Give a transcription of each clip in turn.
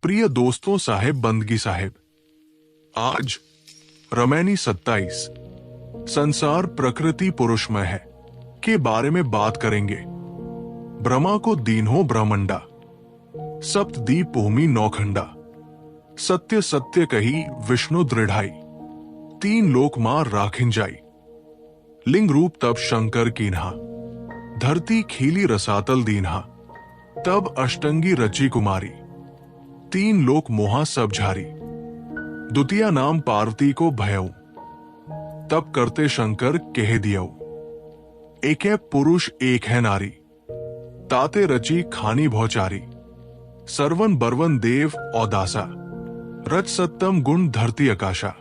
प्रिय दोस्तों, साहेब बंदगी साहेब, आज रमैनी 27 संसार प्रकृति पुरुषमय है के बारे में बात करेंगे। ब्रह्मा को दीन्हो ब्रह्मंडा, सप्तदीप भूमि नौखंडा, सत्य सत्य कही विष्णु दृढ़ाई, तीन लोक मार राखिन जाई, लिंग रूप तब शंकर कीन्हा, धरती खीली रसातल दीन्हा, तब अष्टंगी रची कुमारी, तीन लोक मोहा सब झारी, द्वितीय नाम पार्वती को भयऊ, तब करते शंकर कह दियऊ, एक है पुरुष एक है नारी, ताते रची खानी भौचारी, सर्वन बरवन देव औदासा, रच सत्तम गुण धरती आकाशा,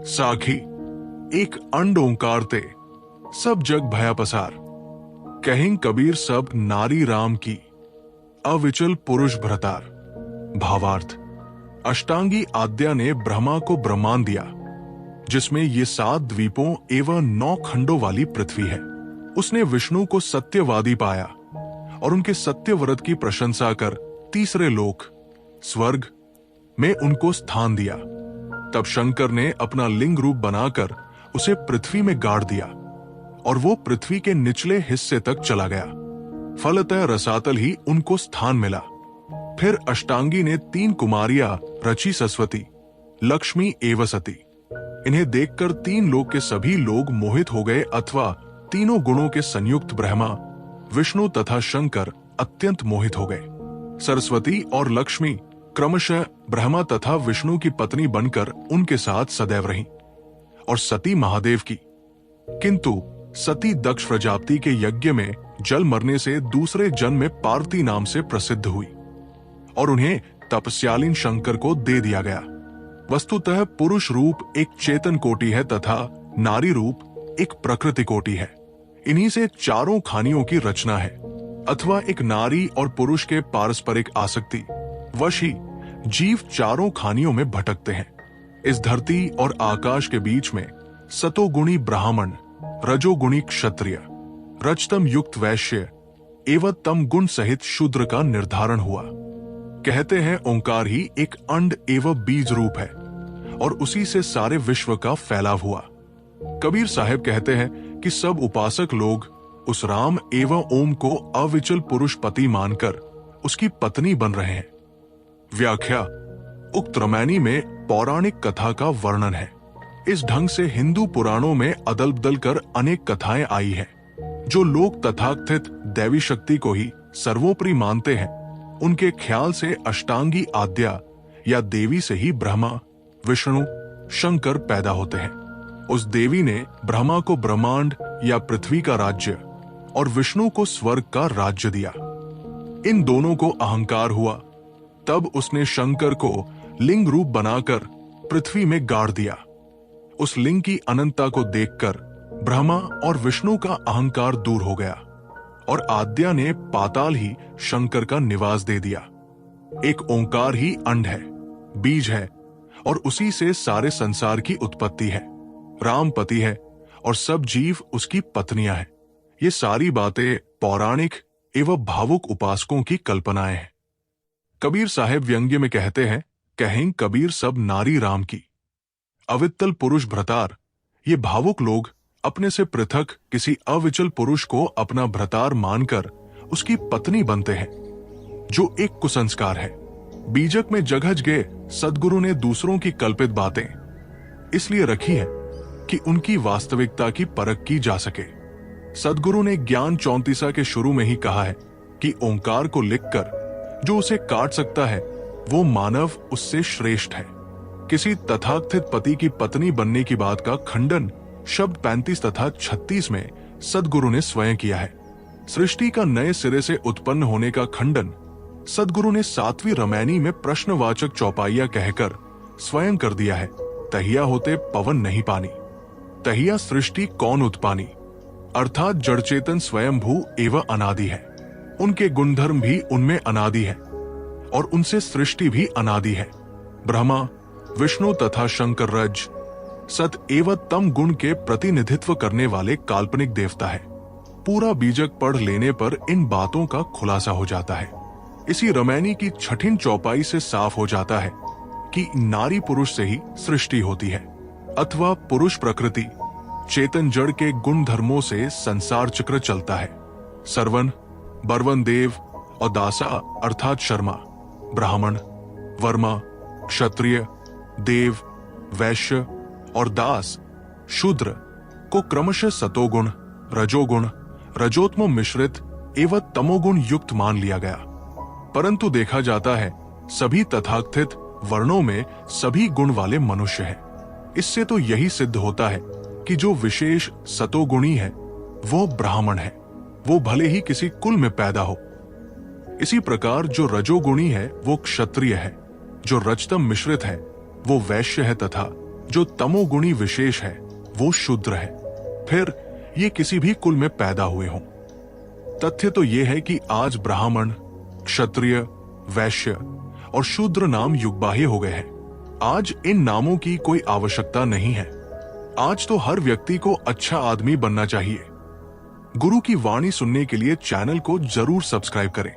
साखी एक अंड ओंकार ते, सब जग भया पसार, कहिं कबीर सब नारी राम की, अविचल पुरुष भ्रतार। भावार्थ, अष्टांगी आद्या ने ब्रह्मा को ब्रह्मांड दिया, जिसमें ये 7 द्वीपों एवं 9 खंडों वाली पृथ्वी है। उसने विष्णु को सत्यवादी पाया और उनके सत्य व्रत की प्रशंसा कर तीसरे लोक स्वर्ग में उनको स्थान दिया। तब शंकर ने अपना लिंग रूप बनाकर उसे पृथ्वी में गाड़ दिया और वो पृथ्वी के निचले हिस्से तक चला गया। फलतः रसातल ही उनको स्थान मिला। फिर अष्टांगी ने 3 कुमारियां रची, सरस्वती, लक्ष्मी एवं सती। इन्हें देखकर 3 लोक के सभी लोग मोहित हो गए अथवा तीनों गुणों के संयुक्त ब्रह्मा, विष्णु तथा शंकर अत्यंत मोहित हो गए। सरस्वती और लक्ष्मी क्रमशः ब्रह्मा तथा विष्णु की पत्नी बनकर उनके साथ सदैव रहीं और सती महादेव की। किंतु सती दक्ष प्रजापति के यज्ञ में जल मरने से दूसरे जन्म में पार्वती नाम से प्रसिद्ध हुई और उन्हें तपस्यालीन शंकर को दे दिया गया। वस्तुतः पुरुष रूप एक चेतन कोटि है तथा नारी रूप एक प्रकृति कोटि है। इन्हीं से चारों खानियों की रचना है अथवा एक नारी और पुरुष के पारस्परिक आसक्ति वश ही जीव चारों खानियों में भटकते हैं। इस धरती और आकाश के बीच में सतोगुणी ब्राह्मण, रजोगुणी क्षत्रिय, रजतम युक्त वैश्य एवं तम गुण सहित शूद्र का निर्धारण हुआ। कहते हैं ओंकार ही एक अंड एवं बीज रूप है और उसी से सारे विश्व का फैलाव हुआ। कबीर साहब कहते हैं कि सब उपासक लोग उस राम एवं ओम को अविचल पुरुष पति मानकर उसकी पत्नी बन रहे हैं। व्याख्या, उक्त रामायणी में पौराणिक कथा का वर्णन है। इस ढंग से हिंदू पुराणों में अदल बदल कर अनेक कथाएं आई हैं। जो लोग तथाकथित दैवी शक्ति को ही सर्वोपरि मानते हैं, उनके ख्याल से अष्टांगी आद्या या देवी से ही ब्रह्मा, विष्णु, शंकर पैदा होते हैं। उस देवी ने ब्रह्मा को ब्रह्मांड या पृथ्वी का राज्य और विष्णु को स्वर्ग का राज्य दिया। इन दोनों को अहंकार हुआ, तब उसने शंकर को लिंग रूप बनाकर पृथ्वी में गाड़ दिया। उस लिंग की अनंतता को देखकर ब्रह्मा और विष्णु का अहंकार दूर हो गया और आद्या ने पाताल ही शंकर का निवास दे दिया। एक ओंकार ही अंड है, बीज है और उसी से सारे संसार की उत्पत्ति है। राम पति है और सब जीव उसकी पत्नियां हैं। ये सारी बातें पौराणिक एवं भावुक उपासकों की कल्पनाएं हैं। कबीर साहब व्यंग्य में कहते हैं, कहें कबीर सब नारी राम की, अवित्तल पुरुष भ्रतार। ये भावुक लोग अपने से पृथक किसी अविचल पुरुष को अपना भ्रतार मानकर उसकी पत्नी बनते हैं, जो एक कुसंस्कार है। बीजक में जगह गए सदगुरु ने दूसरों की कल्पित बातें इसलिए रखी है कि उनकी वास्तविकता की परख की जा सके। सदगुरु ने ज्ञान 34 के शुरू में ही कहा है कि ओंकार को लिखकर जो उसे काट सकता है वो मानव उससे श्रेष्ठ है। किसी तथाकथित पति की पत्नी बनने की बात का खंडन शब्द 35 तथा 36 में सदगुरु ने स्वयं किया है। सृष्टि का नए सिरे से उत्पन्न होने का खंडन सदगुरु ने 7वीं रामायणी में प्रश्नवाचक चौपाइया कहकर स्वयं कर दिया है। तहिया होते पवन नहीं पानी, तहिया सृष्टि कौन उत्पानी। अर्थात जड़ चेतन स्वयंभू एवं अनादि है, उनके गुणधर्म भी उनमें अनादि है और उनसे सृष्टि भी अनादि है। ब्रह्मा, विष्णु तथा शंकर रज, सत एवं तम गुण के प्रतिनिधित्व करने वाले काल्पनिक देवता है। पूरा बीजक पढ़ लेने पर इन बातों का खुलासा हो जाता है। इसी रमैनी की छठिन चौपाई से साफ हो जाता है कि नारी पुरुष से ही सृष्टि होती है, अथवा पुरुष प्रकृति चेतन जड़ के गुण धर्मों से संसार चक्र चलता है। सरवन, बरवन देव और दासा अर्थात शर्मा, ब्राह्मण, वर्मा, क्षत्रिय, देव, वैश्य और दास, शूद्र को क्रमशः सतोगुण, रजोगुण, रजोत्म मिश्रित एवं तमोगुण युक्त मान लिया गया। परंतु देखा जाता है सभी तथाकथित वर्णों में सभी गुण वाले मनुष्य हैं। इससे तो यही सिद्ध होता है कि जो विशेष सतोगुणी है वो ब्राह्मण है, वो भले ही किसी कुल में पैदा हो। इसी प्रकार जो रजोगुणी है वो क्षत्रिय है, जो रजतम मिश्रित है वो वैश्य है, तथा जो तमोगुणी विशेष है वो शूद्र है, फिर ये किसी भी कुल में पैदा हुए हों। तथ्य तो ये है कि आज ब्राह्मण, क्षत्रिय, वैश्य और शूद्र नाम युगबाह्य हो गए हैं। आज इन नामों की कोई आवश्यकता नहीं है। आज तो हर व्यक्ति को अच्छा आदमी बनना चाहिए। गुरु की वाणी सुनने के लिए चैनल को जरूर सब्सक्राइब करें।